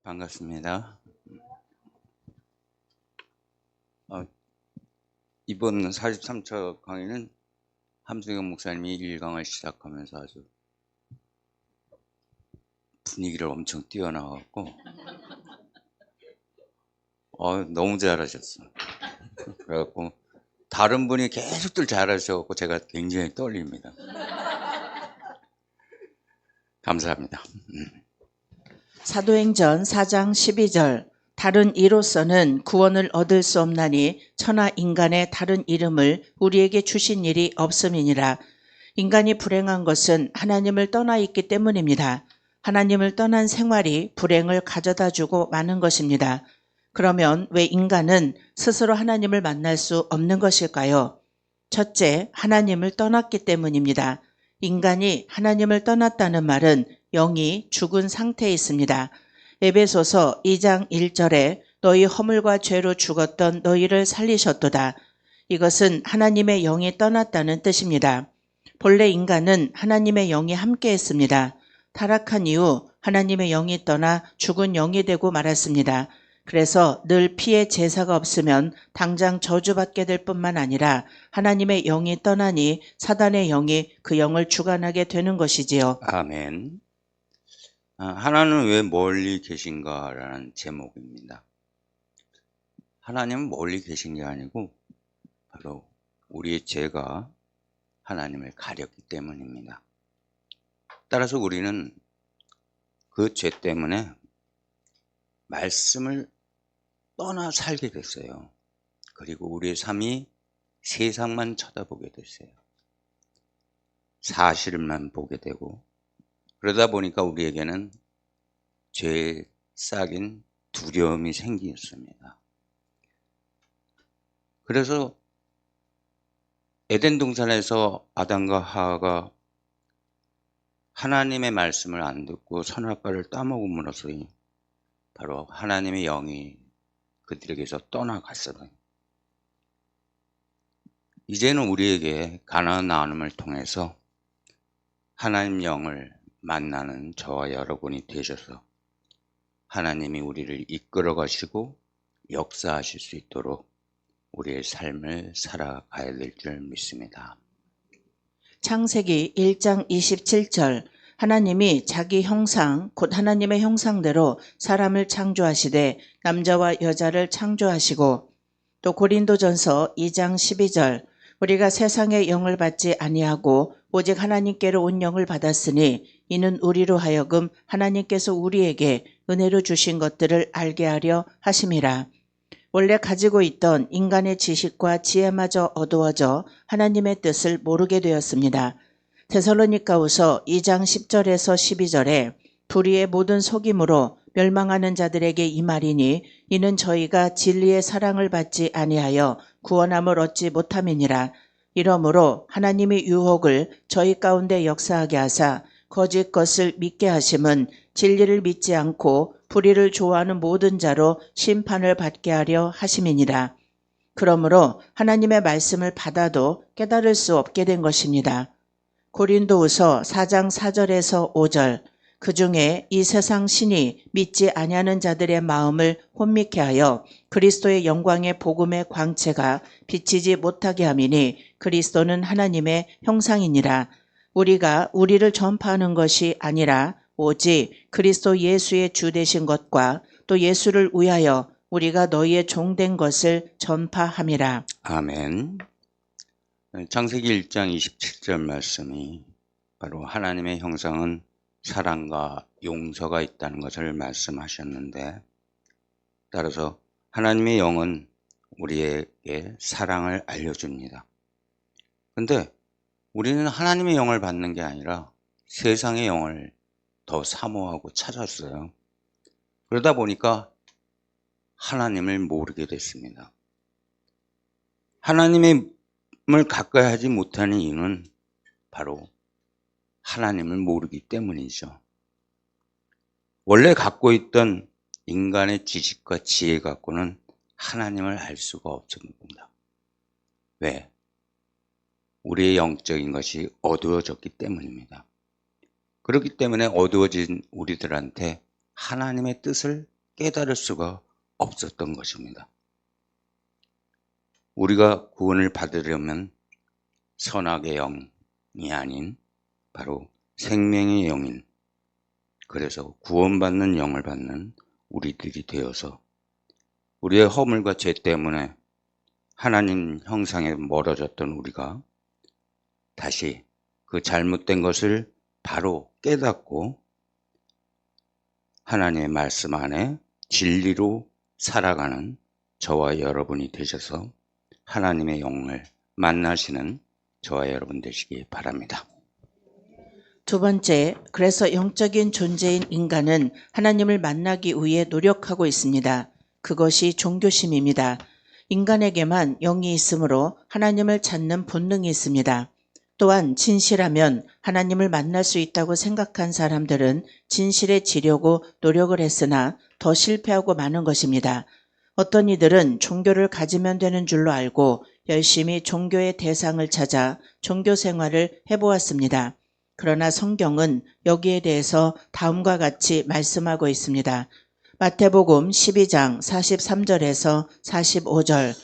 반갑습니다. 이번 43차 강의는 함승영 목사님이 1강을 시작하면서 아주 분위기를 엄청 띄워나갔고 너무 잘하셨어. 그래갖고 다른 분이 계속들 잘하셔갖고 제가 굉장히 떨립니다. 감사합니다. 사도행전 4장 12절 다른 이로서는 구원을 얻을 수 없나니 천하 인간의 다른 이름을 우리에게 주신 일이 없음이니라. 인간이 불행한 것은 하나님을 떠나 있기 때문입니다. 하나님을 떠난 생활이 불행을 가져다 주고 마는 것입니다. 그러면 왜 인간은 스스로 하나님을 만날 수 없는 것일까요? 첫째, 하나님을 떠났기 때문입니다. 인간이 하나님을 떠났다는 말은 영이 죽은 상태에 있습니다. 에베소서 2장 1절에 너희 허물과 죄로 죽었던 너희를 살리셨도다. 이것은 하나님의 영이 떠났다는 뜻입니다. 본래 인간은 하나님의 영이 함께 했습니다. 타락한 이후 하나님의 영이 떠나 죽은 영이 되고 말았습니다. 그래서 늘 피의 제사가 없으면 당장 저주받게 될 뿐만 아니라 하나님의 영이 떠나니 사단의 영이 그 영을 주관하게 되는 것이지요. 아멘. 하나님은 왜 멀리 계신가라는 제목입니다. 하나님은 멀리 계신 게 아니고 바로 우리의 죄가 하나님을 가렸기 때문입니다. 따라서 우리는 그 죄 때문에 말씀을 떠나 살게 됐어요. 그리고 우리의 삶이 세상만 쳐다보게 됐어요. 사실만 보게 되고 그러다 보니까 우리에게는 죄에 싹인 두려움이 생겼습니다. 그래서 에덴 동산에서 아담과 하와가 하나님의 말씀을 안 듣고 선악과를 따먹음으로써 바로 하나님의 영이 그들에게서 떠나갔어요. 이제는 우리에게 가나안 나눔을 통해서 하나님 영을 만나는 저와 여러분이 되셔서 하나님이 우리를 이끌어 가시고 역사하실 수 있도록 우리의 삶을 살아가야 될 줄 믿습니다. 창세기 1장 27절 하나님이 자기 형상 곧 하나님의 형상대로 사람을 창조하시되 남자와 여자를 창조하시고, 또 고린도전서 2장 12절 우리가 세상의 영을 받지 아니하고 오직 하나님께로 온 영을 받았으니 이는 우리로 하여금 하나님께서 우리에게 은혜로 주신 것들을 알게 하려 하심이라. 원래 가지고 있던 인간의 지식과 지혜마저 어두워져 하나님의 뜻을 모르게 되었습니다. 데살로니가후서 2장 10절에서 12절에 불의의 모든 속임으로 멸망하는 자들에게 이 말이니 이는 저희가 진리의 사랑을 받지 아니하여 구원함을 얻지 못함이니라. 이러므로 하나님이 유혹을 저희 가운데 역사하게 하사 거짓 것을 믿게 하심은 진리를 믿지 않고 불의를 좋아하는 모든 자로 심판을 받게 하려 하심이니라. 그러므로 하나님의 말씀을 받아도 깨달을 수 없게 된 것입니다. 고린도후서 4장 4절에서 5절 그 중에 이 세상 신이 믿지 아니하는 자들의 마음을 혼미케 하여 그리스도의 영광의 복음의 광채가 비치지 못하게 함이니 그리스도는 하나님의 형상이니라. 우리가 우리를 전파하는 것이 아니라 오직 그리스도 예수의 주 되신 것과 또 예수를 위하여 우리가 너희의 종된 것을 전파함이라. 아멘. 창세기 1장 27절 말씀이 바로 하나님의 형상은 사랑과 용서가 있다는 것을 말씀하셨는데, 따라서 하나님의 영은 우리에게 사랑을 알려줍니다. 근데 우리는 하나님의 영을 받는 게 아니라 세상의 영을 더 사모하고 찾았어요. 그러다 보니까 하나님을 모르게 됐습니다. 하나님을 가까이 하지 못하는 이유는 바로 하나님을 모르기 때문이죠. 원래 갖고 있던 인간의 지식과 지혜 갖고는 하나님을 알 수가 없습니다. 왜? 우리의 영적인 것이 어두워졌기 때문입니다. 그렇기 때문에 어두워진 우리들한테 하나님의 뜻을 깨달을 수가 없었던 것입니다. 우리가 구원을 받으려면 선악의 영이 아닌 바로 생명의 영인, 그래서 구원받는 영을 받는 우리들이 되어서 우리의 허물과 죄 때문에 하나님 형상에 멀어졌던 우리가 다시 그 잘못된 것을 바로 깨닫고 하나님의 말씀 안에 진리로 살아가는 저와 여러분이 되셔서 하나님의 영을 만나시는 저와 여러분 되시기 바랍니다. 두 번째, 그래서 영적인 존재인 인간은 하나님을 만나기 위해 노력하고 있습니다. 그것이 종교심입니다. 인간에게만 영이 있으므로 하나님을 찾는 본능이 있습니다. 또한 진실하면 하나님을 만날 수 있다고 생각한 사람들은 진실에 지려고 노력을 했으나 더 실패하고 마는 것입니다. 어떤 이들은 종교를 가지면 되는 줄로 알고 열심히 종교의 대상을 찾아 종교 생활을 해보았습니다. 그러나 성경은 여기에 대해서 다음과 같이 말씀하고 있습니다. 마태복음 12장 43절에서 45절,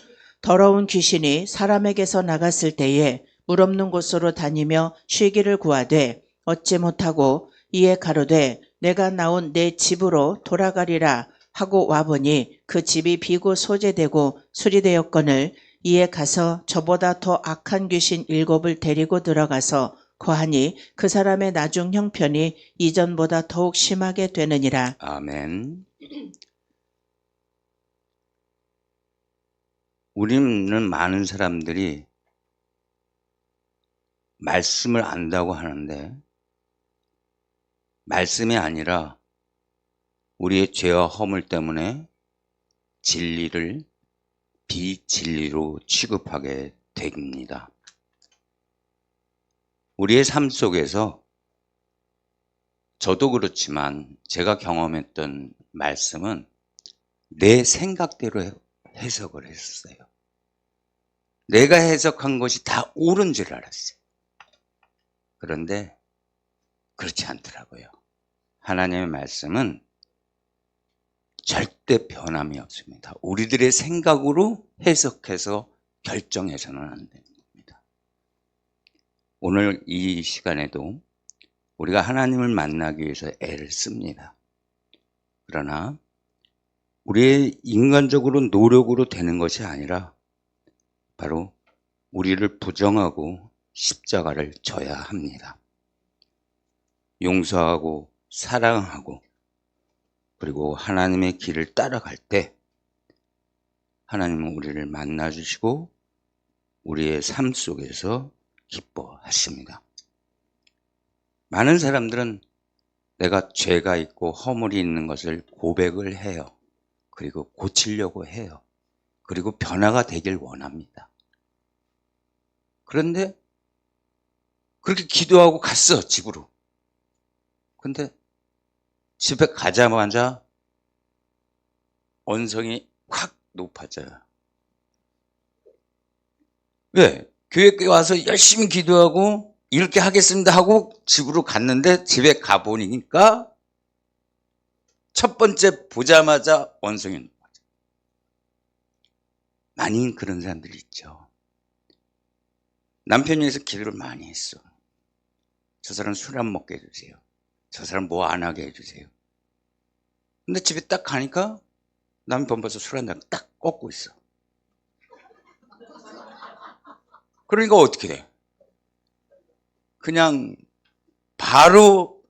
더러운 귀신이 사람에게서 나갔을 때에 물 없는 곳으로 다니며 쉬기를 구하되 얻지 못하고 이에 가로되 내가 나온 내 집으로 돌아가리라 하고 와보니 그 집이 비고 소재되고 수리되었거늘 이에 가서 저보다 더 악한 귀신 7을 데리고 들어가서 거하니 그 사람의 나중 형편이 이전보다 더욱 심하게 되느니라. 아멘. 우리는 많은 사람들이 말씀을 안다고 하는데 말씀이 아니라 우리의 죄와 허물 때문에 진리를 비진리로 취급하게 됩니다. 우리의 삶 속에서 저도 그렇지만 제가 경험했던 말씀은 내 생각대로 해석을 했었어요. 내가 해석한 것이 다 옳은 줄 알았어요. 그런데 그렇지 않더라고요. 하나님의 말씀은 절대 변함이 없습니다. 우리들의 생각으로 해석해서 결정해서는 안 됩니다. 오늘 이 시간에도 우리가 하나님을 만나기 위해서 애를 씁니다. 그러나 우리의 인간적으로 노력으로 되는 것이 아니라 바로 우리를 부정하고 십자가를 져야 합니다. 용서하고 사랑하고 그리고 하나님의 길을 따라갈 때 하나님은 우리를 만나주시고 우리의 삶 속에서 기뻐하십니다. 많은 사람들은 내가 죄가 있고 허물이 있는 것을 고백을 해요. 그리고 고치려고 해요. 그리고 변화가 되길 원합니다. 그런데 그렇게 기도하고 갔어, 집으로. 근데 집에 가자마자 언성이 확 높아져요. 왜? 교회 와서 열심히 기도하고 이렇게 하겠습니다 하고 집으로 갔는데 집에 가보니까 첫 번째 보자마자 언성이 높아져요. 많이 그런 사람들이 있죠. 남편이 위해서 기도를 많이 했어. 저 사람 술 안 먹게 해주세요. 저 사람 뭐 안 하게 해주세요. 근데 집에 딱 가니까 남편 벌써 술 한 잔 딱 꺾고 있어. 그러니까 어떻게 돼? 그냥 바로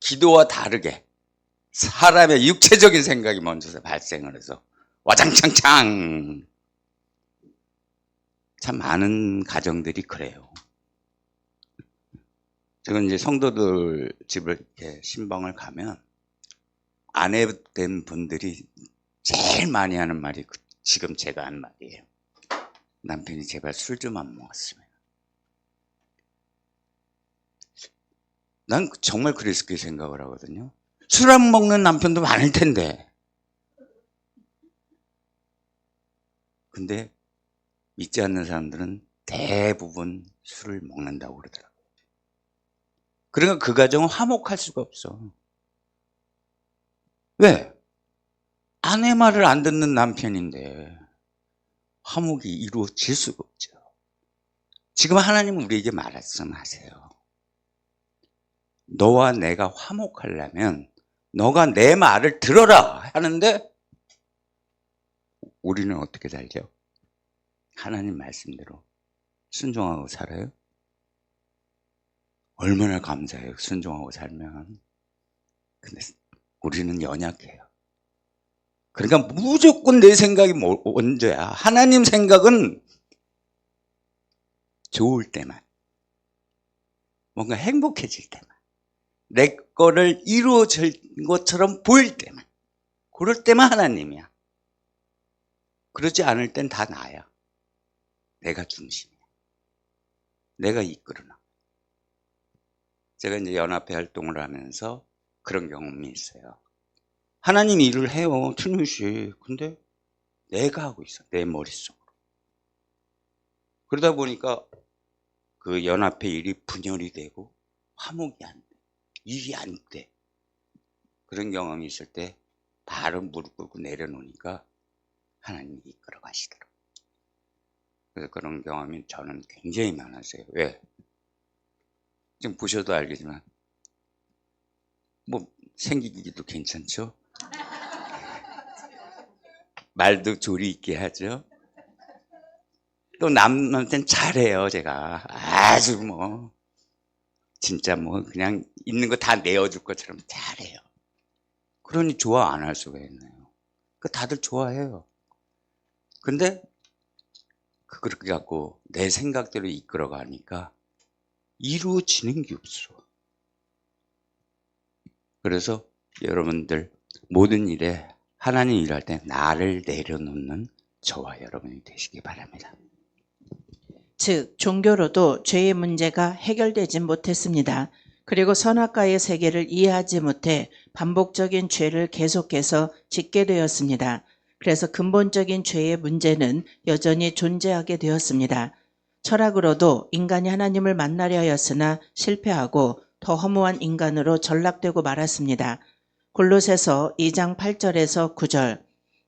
기도와 다르게 사람의 육체적인 생각이 먼저 발생을 해서 와장창창. 참 많은 가정들이 그래요. 지금 이제 성도들 집을 이렇게 신방을 가면 아내 된 분들이 제일 많이 하는 말이 지금 제가 한 말이에요. 남편이 제발 술 좀 안 먹었으면. 난 정말 그렇게 생각을 하거든요. 술 안 먹는 남편도 많을 텐데. 근데 믿지 않는 사람들은 대부분 술을 먹는다고 그러더라고요. 그러니까 그 가정은 화목할 수가 없어. 왜? 아내 말을 안 듣는 남편인데 화목이 이루어질 수가 없죠. 지금 하나님은 우리에게 말씀하세요. 너와 내가 화목하려면 너가 내 말을 들어라 하는데 우리는 어떻게 살죠? 하나님 말씀대로 순종하고 살아요? 얼마나 감사해요, 순종하고 살면. 근데 우리는 연약해요. 그러니까 무조건 내 생각이 먼저야. 하나님 생각은 좋을 때만, 뭔가 행복해질 때만, 내 거를 이루어질 것처럼 보일 때만, 그럴 때만 하나님이야. 그러지 않을 땐 다 나야. 내가 중심이야. 내가 이끌어나. 제가 이제 연합회 활동을 하면서 그런 경험이 있어요. 하나님 일을 해요, 틀림없이. 근데 내가 하고 있어, 내 머릿속으로. 그러다 보니까 그 연합회 일이 분열이 되고 화목이 안 돼. 일이 안 돼. 그런 경험이 있을 때 바로 무릎 꿇고 내려놓으니까 하나님이 이끌어 가시더라고요. 그래서 그런 경험이 저는 굉장히 많았어요. 왜? 지금 보셔도 알겠지만 뭐 생기기도 괜찮죠? 말도 조리 있게 하죠. 또 남한테는 잘해요, 제가. 아주 뭐 진짜 뭐 그냥 있는 거 다 내어줄 것처럼 잘해요. 그러니 좋아 안 할 수가 있나요? 그 다들 좋아해요. 근데 그렇게 갖고 내 생각대로 이끌어 가니까 이루어지는 게 없어. 그래서 여러분들 모든 일에 하나님 일할 때 나를 내려놓는 저와 여러분이 되시기 바랍니다. 즉 종교로도 죄의 문제가 해결되지 못했습니다. 그리고 선악과의 세계를 이해하지 못해 반복적인 죄를 계속해서 짓게 되었습니다. 그래서 근본적인 죄의 문제는 여전히 존재하게 되었습니다. 철학으로도 인간이 하나님을 만나려 하였으나 실패하고 더 허무한 인간으로 전락되고 말았습니다. 골로새서 2장 8절에서 9절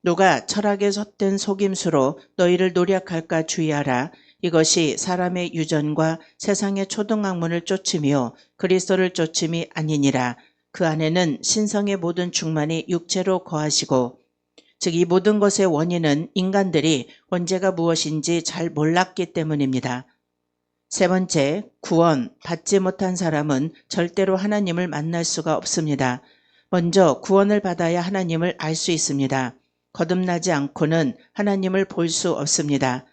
누가 철학에 헛된 속임수로 너희를 노력할까 주의하라. 이것이 사람의 유전과 세상의 초등학문을 쫓으며 그리스도를 쫓음이 아니니라. 그 안에는 신성의 모든 충만이 육체로 거하시고 즉 이 모든 것의 원인은 인간들이 원죄가 무엇인지 잘 몰랐기 때문입니다. 세 번째, 구원 받지 못한 사람은 절대로 하나님을 만날 수가 없습니다. 먼저 구원을 받아야 하나님을 알 수 있습니다. 거듭나지 않고는 하나님을 볼 수 없습니다.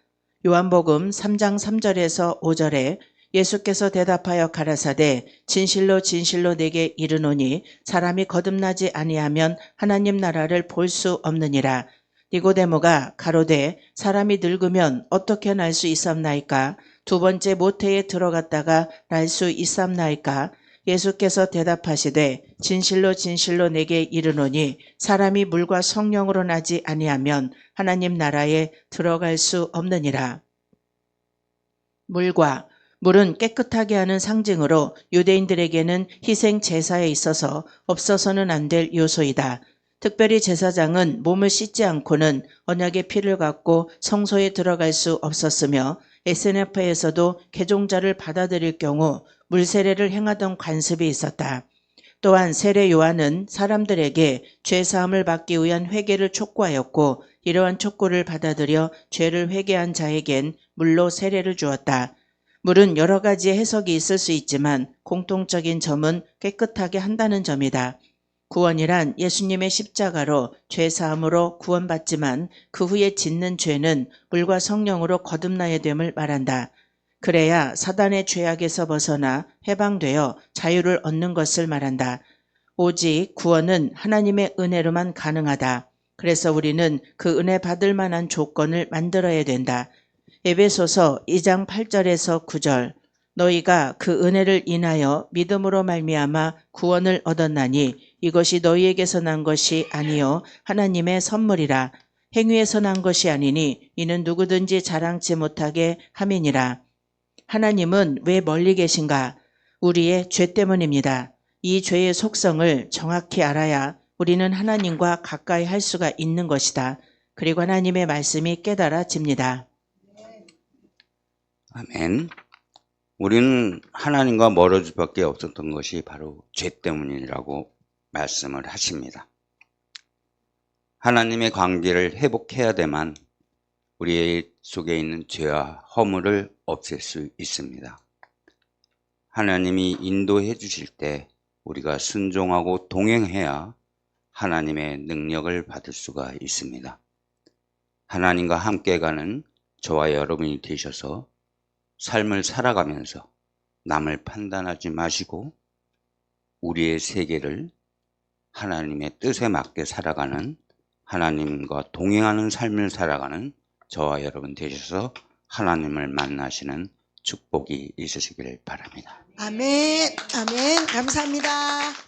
요한복음 3장 3절에서 5절에 예수께서 대답하여 가라사대 진실로 진실로 내게 이르노니 사람이 거듭나지 아니하면 하나님 나라를 볼 수 없느니라. 니고데모가 가로되 사람이 늙으면 어떻게 날 수 있삼나이까? 두 번째 모태에 들어갔다가 날 수 있삼나이까? 예수께서 대답하시되 진실로 진실로 내게 이르노니 사람이 물과 성령으로 나지 아니하면 하나님 나라에 들어갈 수 없느니라. 물은 깨끗하게 하는 상징으로 유대인들에게는 희생 제사에 있어서 없어서는 안 될 요소이다. 특별히 제사장은 몸을 씻지 않고는 언약의 피를 갖고 성소에 들어갈 수 없었으며 SNF에서도 개종자를 받아들일 경우 물세례를 행하던 관습이 있었다. 또한 세례 요한은 사람들에게 죄사함을 받기 위한 회개를 촉구하였고 이러한 촉구를 받아들여 죄를 회개한 자에겐 물로 세례를 주었다. 물은 여러 가지의 해석이 있을 수 있지만 공통적인 점은 깨끗하게 한다는 점이다. 구원이란 예수님의 십자가로 죄사함으로 구원받지만 그 후에 짓는 죄는 물과 성령으로 거듭나야 됨을 말한다. 그래야 사단의 죄악에서 벗어나 해방되어 자유를 얻는 것을 말한다. 오직 구원은 하나님의 은혜로만 가능하다. 그래서 우리는 그 은혜 받을 만한 조건을 만들어야 된다. 에베소서 2장 8절에서 9절 너희가 그 은혜를 인하여 믿음으로 말미암아 구원을 얻었나니 이것이 너희에게서 난 것이 아니요 하나님의 선물이라. 행위에서 난 것이 아니니 이는 누구든지 자랑치 못하게 함이니라. 하나님은 왜 멀리 계신가? 우리의 죄 때문입니다. 이 죄의 속성을 정확히 알아야 우리는 하나님과 가까이 할 수가 있는 것이다. 그리고 하나님의 말씀이 깨달아집니다. 아멘. 우리는 하나님과 멀어질 수밖에 없었던 것이 바로 죄 때문이라고 말씀을 하십니다. 하나님의 관계를 회복해야 되만 우리 속에 있는 죄와 허물을 없앨 수 있습니다. 하나님이 인도해 주실 때 우리가 순종하고 동행해야 하나님의 능력을 받을 수가 있습니다. 하나님과 함께 가는 저와 여러분이 되셔서 삶을 살아가면서 남을 판단하지 마시고 우리의 세계를 하나님의 뜻에 맞게 살아가는, 하나님과 동행하는 삶을 살아가는 저와 여러분 되셔서 하나님을 만나시는 축복이 있으시길 바랍니다. 아멘, 아멘. 감사합니다.